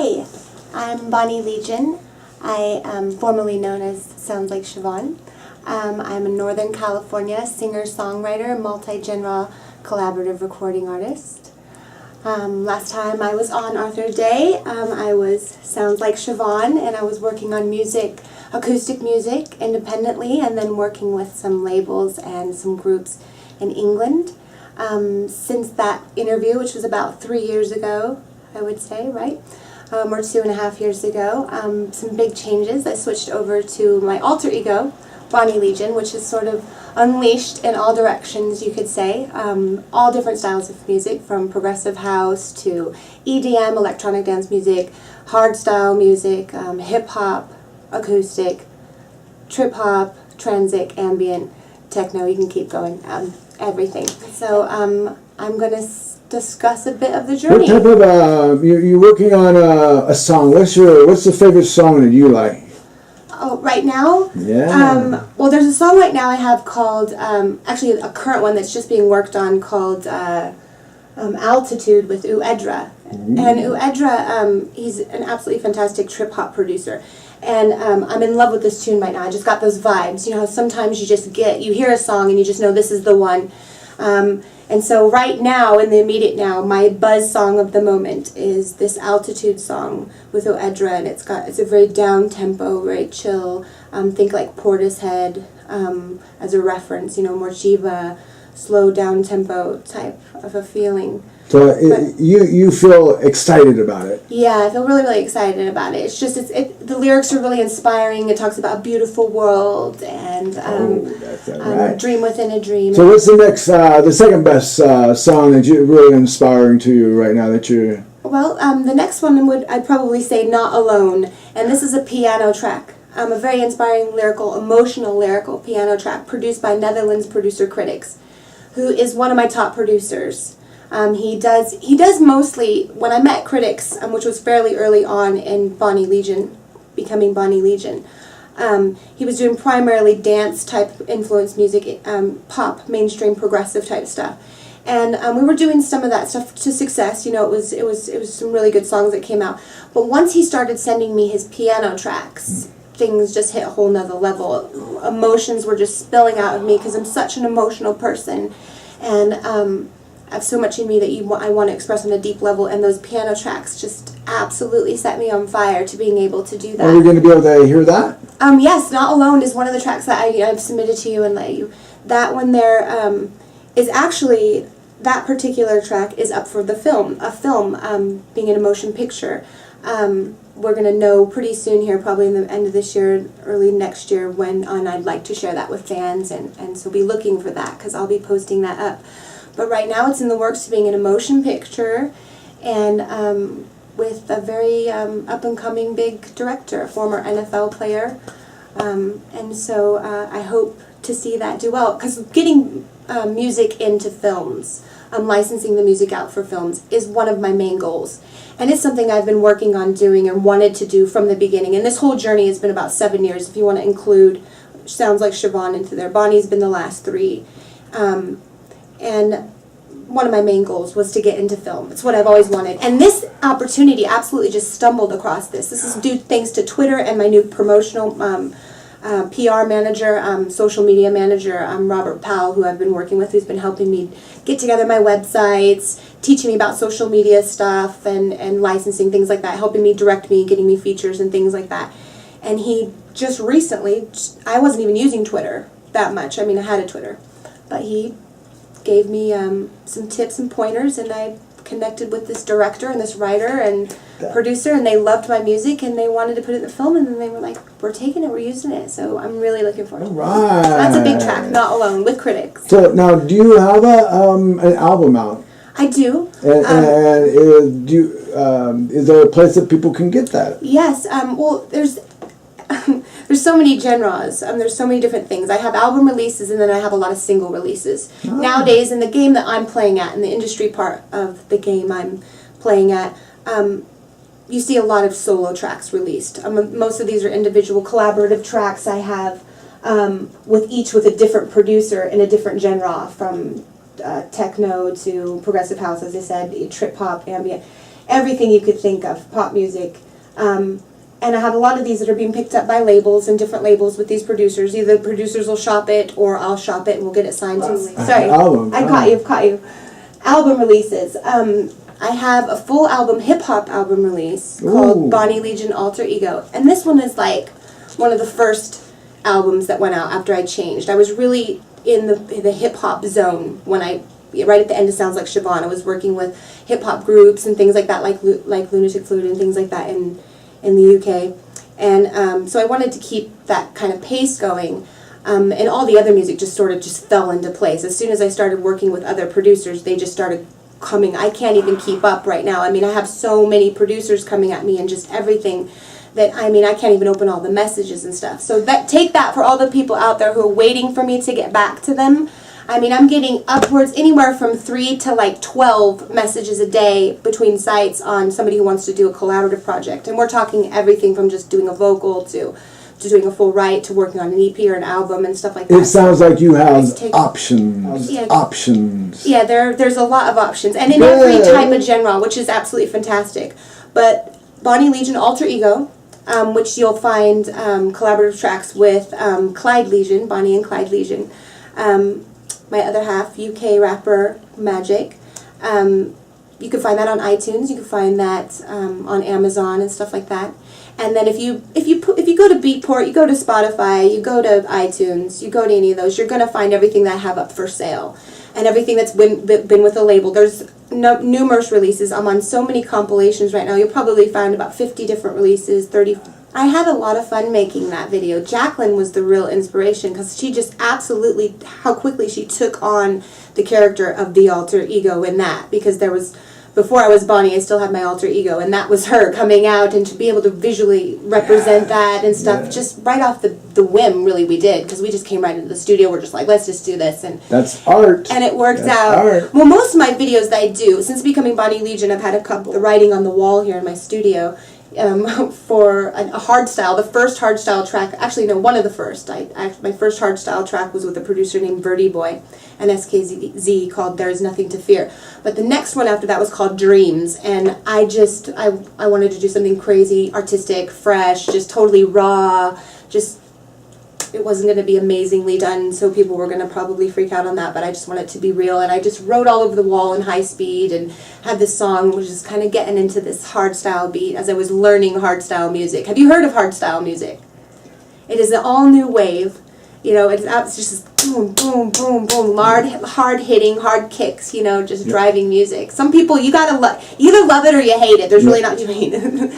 Hi, I'm Bonnie Legion. I am formerly known as Sounds Like Shavon. I'm a Northern California singer-songwriter, multi-genre collaborative recording artist. Last time I was on Arthur Day, I was Sounds Like Shavon, and I was working on music, acoustic music, independently, and then working with some labels and some groups in England. Since that interview, which was about 3 years ago, I would say, right? Or 2.5 years ago, some big changes. I switched over to my alter ego, Bonnie Legion, which is sort of unleashed in all directions, you could say. All different styles of music, from progressive house to EDM, electronic dance music, hardstyle music, hip-hop, acoustic, trip-hop, transic, ambient, techno, you can keep going, everything. So I'm going to discuss a bit of the journey. What type of, you're working on a song. What's the favorite song that you like? Oh, right now? Yeah. Well, there's a song right now I have called, actually a current one that's just being worked on called Altitude with Uedra. Mm-hmm. And Uedra, he's an absolutely fantastic trip-hop producer. And I'm in love with this tune right now. I just got those vibes. You know, sometimes you hear a song and you just know this is the one. And so right now, in the immediate now, my buzz song of the moment is this Altitude song with Uedra, and it's a very down tempo, very chill. Think like Portishead as a reference, you know, more Shiva, slow down tempo type of a feeling. So you feel excited about it? Yeah, I feel really, really excited about it. It's just, the lyrics are really inspiring. It talks about a beautiful world and that's right. dream within a dream. So what's the second best song that you're really inspiring to you right now that you're... Well, the next one I'd probably say Not Alone, and this is a piano track. A very inspiring emotional lyrical piano track produced by Netherlands producer Critics, who is one of my top producers. He does mostly, when I met Critics, which was fairly early on in Bonnie Legion, becoming Bonnie Legion, he was doing primarily dance type influenced music, pop, mainstream, progressive type stuff. And we were doing some of that stuff to success. You know, it was some really good songs that came out. But once he started sending me his piano tracks, things just hit a whole nother level. Emotions were just spilling out of me because I'm such an emotional person. And I have so much in me that I want to express on a deep level, and those piano tracks just absolutely set me on fire to being able to do that. Are we going to be able to hear that? Yes, Not Alone is one of the tracks that I've submitted to you and let you. That one there is actually, that particular track is up for the film, being in a motion picture. We're going to know pretty soon here, probably in the end of this year, early next year, when I'd like to share that with fans, and so be looking for that, because I'll be posting that up. But right now it's in the works of being in a motion picture, and with a very up-and-coming big director, a former NFL player. And so I hope to see that do well, because getting music into films, licensing the music out for films, is one of my main goals. And it's something I've been working on doing and wanted to do from the beginning. And this whole journey has been about 7 years, if you want to include Sounds Like Shavon into there. Bonnie's been the last 3. And one of my main goals was to get into film. It's what I've always wanted. And this opportunity absolutely just stumbled across this. This is due thanks to Twitter and my new promotional PR manager, social media manager, Robert Powell, who I've been working with, who's been helping me get together my websites, teaching me about social media stuff and licensing, things like that, helping me, direct me, getting me features and things like that. And he just recently, I wasn't even using Twitter that much. I mean, I had a Twitter, but he gave me some tips and pointers, and I connected with this director and this writer and producer, and they loved my music and they wanted to put it in the film, and then they were like, we're taking it, we're using it. So I'm really looking forward to it. Right. So that's a big track, Not Alone, with Critics. So now, do you have an album out? I do. And is there a place that people can get that? Yes. Well, there's so many genres. There's so many different things. I have album releases, and then I have a lot of single releases. Oh. Nowadays, in the game that I'm playing at, in the industry part of the game I'm playing at, you see a lot of solo tracks released. Most of these are individual collaborative tracks I have, with a different producer in a different genre, from techno to progressive house, as I said, trip hop, ambient. everything you could think of, pop music. And I have a lot of these that are being picked up by labels and different labels with these producers. Either the producers will shop it or I'll shop it and we'll get it signed to. Sorry, I caught you. Album releases. I have a full album, hip hop album release called Bonnie Legion Alter Ego. And this one is like one of the first albums that went out after I changed. I was really in the hip hop zone when right at the end of Sounds Like Shavon. I was working with hip hop groups and things like that, like Lunatic Fluid and things like that in the UK. And so I wanted to keep that kind of pace going. And all the other music just sort of just fell into place. As soon as I started working with other producers, they just started coming. I can't even keep up right now. I mean, I have so many producers coming at me and just everything that, I mean, I can't even open all the messages and stuff. So take that for all the people out there who are waiting for me to get back to them. I mean, I'm getting upwards anywhere from 3 to like 12 messages a day between sites on somebody who wants to do a collaborative project. And we're talking everything from just doing a vocal to doing a full write to working on an EP or an album and stuff like that. It sounds like you have options. Options. Yeah, there's a lot of options. And in every type of genre, which is absolutely fantastic. But Bonnie Legion Alter Ego, which you'll find collaborative tracks with Clyde Legion, Bonnie and Clyde Legion. My other half, UK rapper Magic. You can find that on iTunes. You can find that on Amazon and stuff like that. And then if you go to Beatport, you go to Spotify, you go to iTunes, you go to any of those, you're going to find everything that I have up for sale, and everything that's been with a label. There's numerous releases. I'm on so many compilations right now. You'll probably find about 50 different releases, 30. I had a lot of fun making that video. Jacqueline was the real inspiration because she just absolutely, how quickly she took on the character of the alter ego in that, because there was, before I was Bonnie, I still had my alter ego, and that was her coming out, and to be able to visually represent that and stuff, just right off the whim, really, we did, because we just came right into the studio. We're just like, let's just do this, and that's art, and it worked out. Art. Well, most of my videos that I do since becoming Bonnie Legion, I've had a couple writing on the wall here in my studio. For a hardstyle, the first hardstyle track, actually no, one of the first. My first hardstyle track was with a producer named Birdie Boy, an SKZ called There's Nothing to Fear. But the next one after that was called Dreams, and I wanted to do something crazy, artistic, fresh, just totally raw, just, it wasn't going to be amazingly done, so people were going to probably freak out on that, but I just wanted it to be real, and I just wrote all over the wall in high speed, and had this song, which is kind of getting into this hardstyle beat as I was learning hardstyle music. Have you heard of hardstyle music? It is an all-new wave. You know, it's just boom, boom, boom, boom, hard hitting, hard kicks, you know, just driving music. Some people, you gotta either love it or you hate it. There's really not between.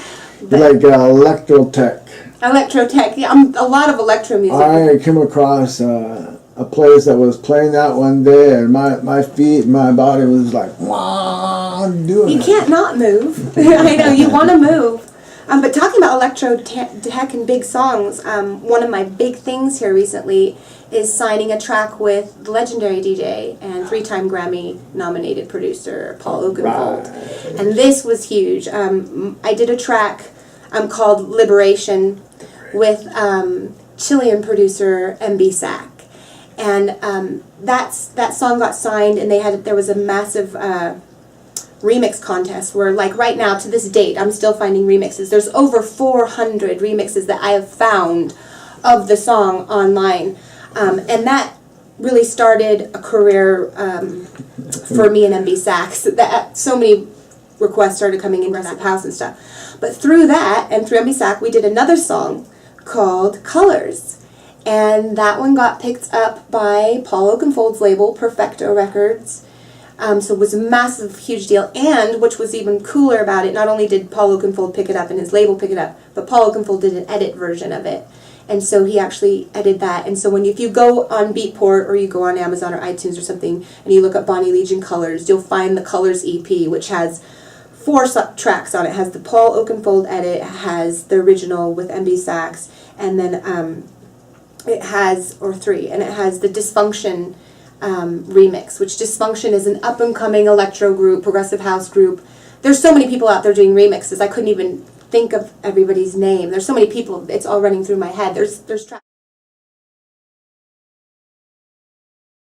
Like electro-tech. Electro-tech, yeah, a lot of electro music. I came across a place that was playing that one day, and my feet, my body was like, wow, I'm doing it. You can't not move. I know, you want to move. But talking about electro-tech and big songs, one of my big things here recently is signing a track with the legendary DJ and 3-time Grammy-nominated producer Paul Oakenfold. Right. And this was huge. I did a track called Liberation with Chilean producer MB Sack. And that song got signed, and there was a massive remix contest where, like, right now to this date, I'm still finding remixes. There's over 400 remixes that I have found of the song online, and that really started a career for me and MB Sax. That so many requests started coming in Recipe House and stuff. But through that and through MB Sack, we did another song called Colors, and that one got picked up by Paul Oakenfold's label, Perfecto Records. So it was a massive, huge deal, and which was even cooler about it, not only did Paul Oakenfold pick it up and his label pick it up, but Paul Oakenfold did an edit version of it, and so he actually edited that. And so if you go on Beatport or you go on Amazon or iTunes or something, and you look up Bonnie Legion Colors, you'll find the Colors EP, which has 4 tracks on it. It has the Paul Oakenfold edit, it has the original with MB Sax, and then it has, or 3, and it has the Dysfunction remix, which Dysfunction is an up-and-coming electro group, progressive house group. There's so many people out there doing remixes, I couldn't even think of everybody's name. There's so many people, it's all running through my head. There's tracks.